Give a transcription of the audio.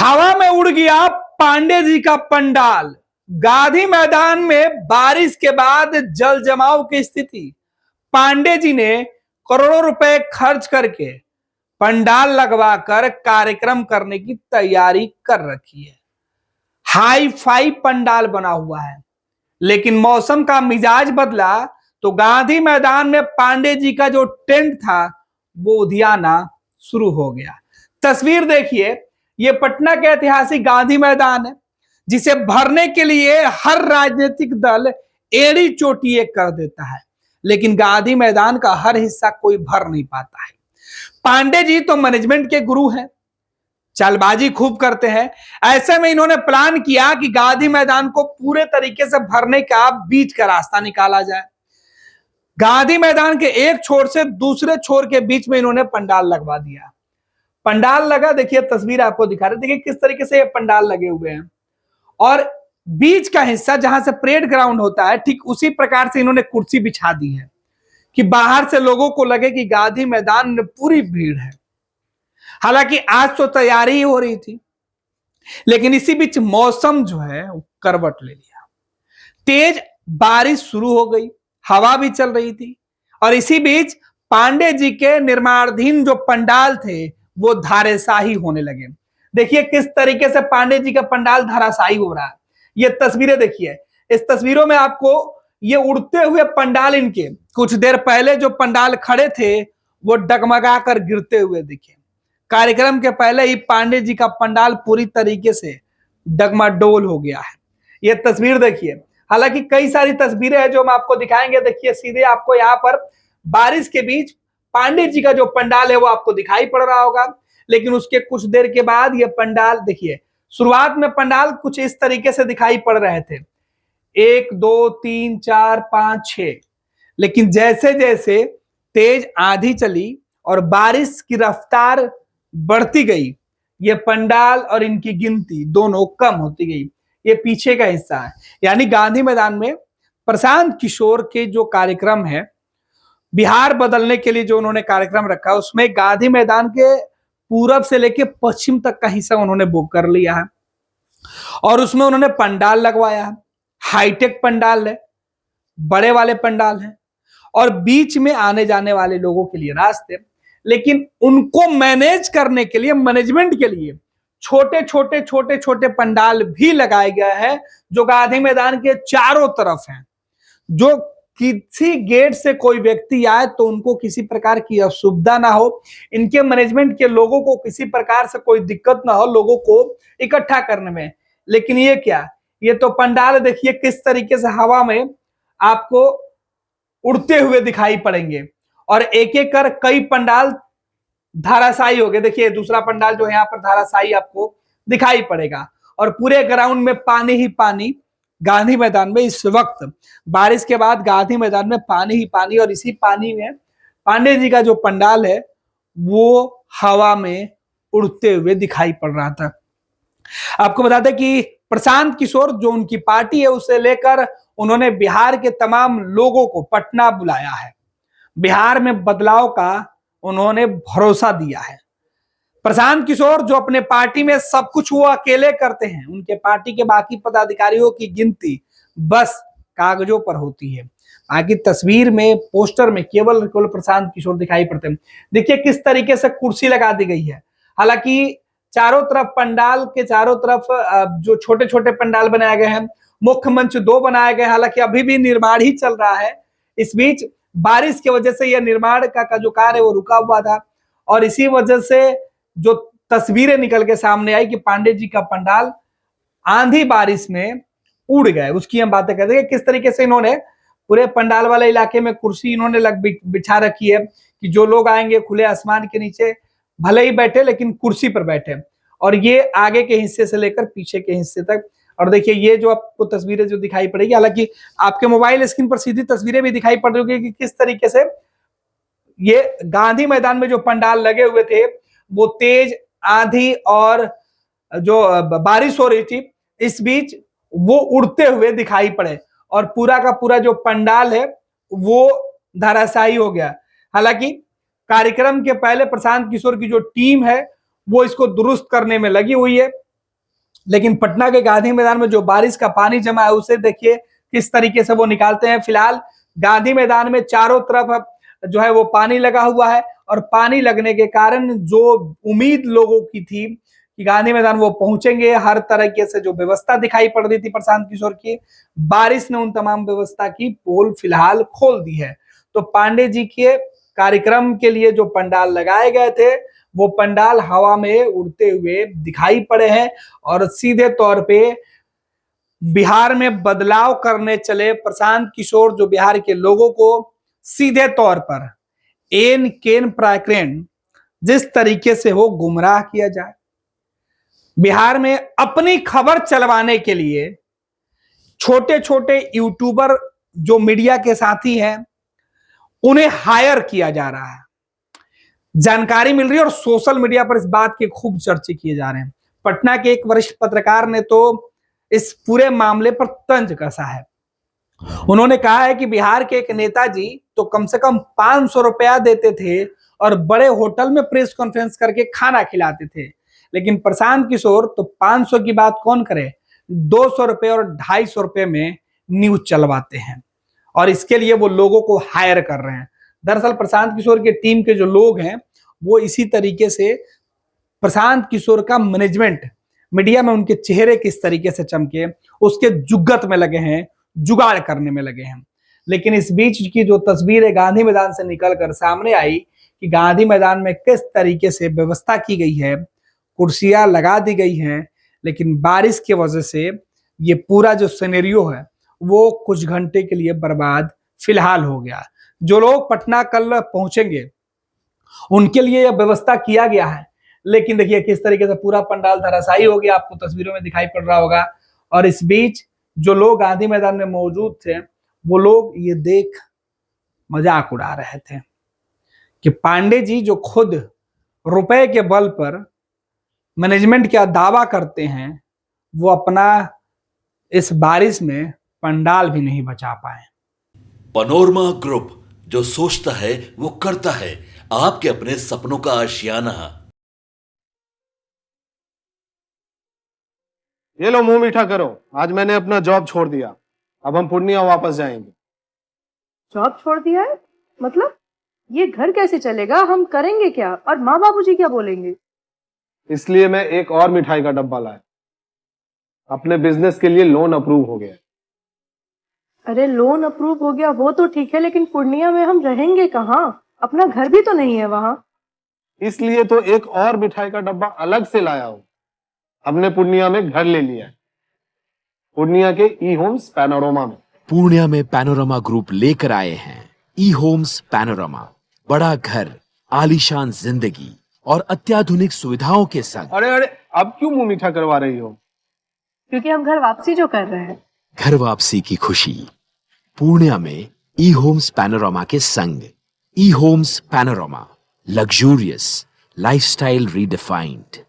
हवा में उड़ गया पांडे जी का पंडाल। गांधी मैदान में बारिश के बाद जल जमाव की स्थिति। पांडे जी ने करोड़ों रुपए खर्च करके पंडाल लगवाकर कार्यक्रम करने की तैयारी कर रखी है। हाई फाई पंडाल बना हुआ है, लेकिन मौसम का मिजाज बदला तो गांधी मैदान में पांडे जी का जो टेंट था वो उधियाना शुरू हो गया। तस्वीर देखिए, ये पटना के ऐतिहासिक गांधी मैदान है, जिसे भरने के लिए हर राजनीतिक दल एड़ी चोटी एक कर देता है, लेकिन गांधी मैदान का हर हिस्सा कोई भर नहीं पाता है। पांडे जी तो मैनेजमेंट के गुरु हैं, चालबाजी खूब करते हैं। ऐसे में इन्होंने प्लान किया कि गांधी मैदान को पूरे तरीके से भरने का बीच का रास्ता निकाला जाए। गांधी मैदान के एक छोर से दूसरे छोर के बीच में इन्होंने पंडाल लगवा दिया। पंडाल लगा, देखिए तस्वीर आपको दिखा रहे, देखिए किस तरीके से ये पंडाल लगे हुए हैं। और बीच का हिस्सा जहां से परेड ग्राउंड होता है, ठीक उसी प्रकार से इन्होंने कुर्सी बिछा दी है कि बाहर से लोगों को लगे कि गांधी मैदान में पूरी भीड़ है। हालांकि आज तो तैयारी ही हो रही थी, लेकिन इसी बीच मौसम जो है करवट ले लिया। तेज बारिश शुरू हो गई, हवा भी चल रही थी, और इसी बीच पांडे जी के निर्माणाधीन जो पंडाल थे वो धाराशाही होने लगे। देखिए किस तरीके से पांडे जी का पंडाल धाराशाही हो रहा है। ये तस्वीरें देखिए, इस तस्वीरों में आपको ये उड़ते हुए पंडाल, इनके कुछ देर पहले जो पंडाल खड़े थे वो डगमगा कर गिरते हुए दिखे। कार्यक्रम के पहले ही पांडे जी का पंडाल पूरी तरीके से डगमाडोल हो गया है। ये तस्वीर देखिए, हालांकि कई सारी तस्वीरें हैं जो हम आपको दिखाएंगे। देखिए सीधे आपको यहाँ पर बारिश के बीच पांडे जी का जो पंडाल है वो आपको दिखाई पड़ रहा होगा, लेकिन उसके कुछ देर के बाद ये पंडाल देखिए, शुरुआत में पंडाल कुछ इस तरीके से दिखाई पड़ रहे थे, 1 2 3 4 5 6, लेकिन जैसे जैसे तेज आंधी चली और बारिश की रफ्तार बढ़ती गई, ये पंडाल और इनकी गिनती दोनों कम होती गई। ये पीछे का हिस्सा है, यानी गांधी मैदान में प्रशांत किशोर के जो कार्यक्रम है, बिहार बदलने के लिए जो उन्होंने कार्यक्रम रखा, उसमें गांधी मैदान के पूरब से लेकर पश्चिम तक का हिस्सा उन्होंने बुक कर लिया है और उसमें उन्होंने पंडाल लगवाया है। हाईटेक पंडाल है, बड़े वाले पंडाल है, और बीच में आने जाने वाले लोगों के लिए रास्ते, लेकिन उनको मैनेज करने के लिए, मैनेजमेंट के लिए छोटे छोटे पंडाल भी लगाए गए हैं जो गांधी मैदान के चारों तरफ हैं। जो किसी गेट से कोई व्यक्ति आए तो उनको किसी प्रकार की असुविधा ना हो, इनके मैनेजमेंट के लोगों को किसी प्रकार से कोई दिक्कत ना हो लोगों को इकट्ठा करने में। लेकिन ये क्या, ये तो पंडाल देखिए किस तरीके से हवा में आपको उड़ते हुए दिखाई पड़ेंगे, और एक एक कर कई पंडाल धाराशाही हो गए। देखिए दूसरा पंडाल जो है यहाँ पर धाराशाही आपको दिखाई पड़ेगा, और पूरे ग्राउंड में पानी ही पानी। गांधी मैदान में इस वक्त बारिश के बाद गांधी मैदान में पानी ही पानी, और इसी पानी में पांडे जी का जो पंडाल है वो हवा में उड़ते हुए दिखाई पड़ रहा था। आपको बता दें कि प्रशांत किशोर जो उनकी पार्टी है, उसे लेकर उन्होंने बिहार के तमाम लोगों को पटना बुलाया है। बिहार में बदलाव का उन्होंने भरोसा दिया है। प्रशांत किशोर जो अपने पार्टी में सब कुछ वो अकेले करते हैं, उनके पार्टी के बाकी पदाधिकारियों की गिनती बस कागजों पर होती है। बाकी तस्वीर में, पोस्टर में केवल प्रशांत किशोर दिखाई पड़ते हैं। देखिए किस तरीके से कुर्सी लगा दी गई है। हालांकि चारों तरफ पंडाल के चारों तरफ जो छोटे छोटे पंडाल बनाए गए हैं, मुख्य मंच 2 बनाए गए हैं, हालांकि अभी भी निर्माण ही चल रहा है। इस बीच बारिश की वजह से यह निर्माण का जो कार्य है वो रुका हुआ था, और इसी वजह से जो तस्वीरें निकल के सामने आई कि पांडे जी का पंडाल आंधी बारिश में उड़ गए, उसकी हम बातें करते हैं। किस तरीके से इन्होंने पूरे पंडाल वाले इलाके में कुर्सी इन्होंने बिछा रखी है कि जो लोग आएंगे खुले आसमान के नीचे भले ही बैठे, लेकिन कुर्सी पर बैठे। और ये आगे के हिस्से से लेकर पीछे के हिस्से तक। और देखिए ये जो आपको तस्वीरें जो दिखाई पड़ेगी, हालांकि आपके मोबाइल स्क्रीन पर सीधी तस्वीरें भी दिखाई पड़ रही होगी कि किस तरीके से ये गांधी मैदान में जो पंडाल लगे हुए थे वो तेज आंधी और जो बारिश हो रही थी, इस बीच वो उड़ते हुए दिखाई पड़े, और पूरा का पूरा जो पंडाल है वो धराशायी हो गया। हालांकि कार्यक्रम के पहले प्रशांत किशोर की जो टीम है वो इसको दुरुस्त करने में लगी हुई है। लेकिन पटना के गांधी मैदान में जो बारिश का पानी जमा है उसे देखिए किस तरीके से वो निकालते हैं। फिलहाल गांधी मैदान में चारों तरफ जो है वो पानी लगा हुआ है और पानी लगने के कारण जो उम्मीद लोगों की थी कि गांधी मैदान वो पहुंचेंगे, हर तरीके से जो व्यवस्था दिखाई पड़ रही थी प्रशांत किशोर की, बारिश ने उन तमाम व्यवस्था की पोल फिलहाल खोल दी है। तो पांडे जी के कार्यक्रम के लिए जो पंडाल लगाए गए थे वो पंडाल हवा में उड़ते हुए दिखाई पड़े हैं और सीधे तौर पे बिहार में बदलाव करने चले प्रशांत किशोर, जो बिहार के लोगों को सीधे तौर पर एन केन प्राक्रेन जिस तरीके से हो गुमराह किया जाए, बिहार में अपनी खबर चलवाने के लिए छोटे छोटे यूट्यूबर जो मीडिया के साथी हैं उन्हें हायर किया जा रहा है, जानकारी मिल रही है और सोशल मीडिया पर इस बात के खूब चर्चे किए जा रहे हैं। पटना के एक वरिष्ठ पत्रकार ने तो इस पूरे मामले पर तंज कसा है। उन्होंने कहा है कि बिहार के एक नेताजी तो कम से कम 500 रुपया देते थे और बड़े होटल में प्रेस कॉन्फ्रेंस करके खाना खिलाते थे, लेकिन प्रशांत किशोर तो 500 की बात कौन करे, 200 रुपए और 250 रुपए में न्यूज चलवाते हैं और इसके लिए वो लोगों को हायर कर रहे हैं। दरअसल प्रशांत किशोर के टीम के जो लोग हैं वो इसी तरीके से प्रशांत किशोर का मैनेजमेंट, मीडिया में उनके चेहरे किस तरीके से चमके उसके जुग्गत में लगे हैं, जुगाड़ करने में लगे हैं। लेकिन इस बीच की जो तस्वीर है गांधी मैदान से निकलकर सामने आई कि गांधी मैदान में किस तरीके से व्यवस्था की गई है, कुर्सियां लगा दी गई हैं, लेकिन बारिश की वजह से ये पूरा जो सिनेरियो है वो कुछ घंटे के लिए बर्बाद फिलहाल हो गया। जो लोग पटना कल पहुंचेंगे उनके लिए यह व्यवस्था किया गया है, लेकिन देखिए किस तरीके से पूरा पंडाल धराशायी हो गया, आपको तस्वीरों में दिखाई पड़ रहा होगा। और इस बीच जो लोग गांधी मैदान में मौजूद थे वो लोग ये देख मजाक उड़ा रहे थे कि पांडे जी जो खुद रुपए के बल पर मैनेजमेंट का दावा करते हैं वो अपना इस बारिश में पंडाल भी नहीं बचा पाए। पैनोरमा ग्रुप, जो सोचता है वो करता है, आपके अपने सपनों का आशियाना। ये लो मुंह मीठा करो, आज मैंने अपना जॉब छोड़ दिया, अब हम पूर्णिया वापस जाएंगे। जॉब छोड़ दिया है? मतलब ये घर कैसे चलेगा, हम करेंगे क्या और माँ बाबूजी क्या बोलेंगे? इसलिए मैं एक और मिठाई का डब्बा लाया, अपने बिजनेस के लिए लोन अप्रूव हो गया। अरे लोन अप्रूव हो गया वो तो ठीक है, लेकिन पूर्णिया में हम रहेंगे कहाँ? अपना घर भी तो नहीं है वहां। इसलिए तो एक और मिठाई का डब्बा अलग से लाया हूं। हमने पूर्णिया में घर ले लिया है, पूर्णिया के ई होम्स पैनोरमा में। पूर्णिया में पैनोरमा ग्रुप लेकर आए हैं ई होम्स पैनोरमा, बड़ा घर, आलीशान जिंदगी और अत्याधुनिक सुविधाओं के संग। अरे अब क्यों मुंह मीठा करवा रही हो? क्योंकि हम घर वापसी जो कर रहे हैं। घर वापसी की खुशी पूर्णिया में ई होम्स पैनोरमा के संग। E homes panorama, luxurious lifestyle redefined.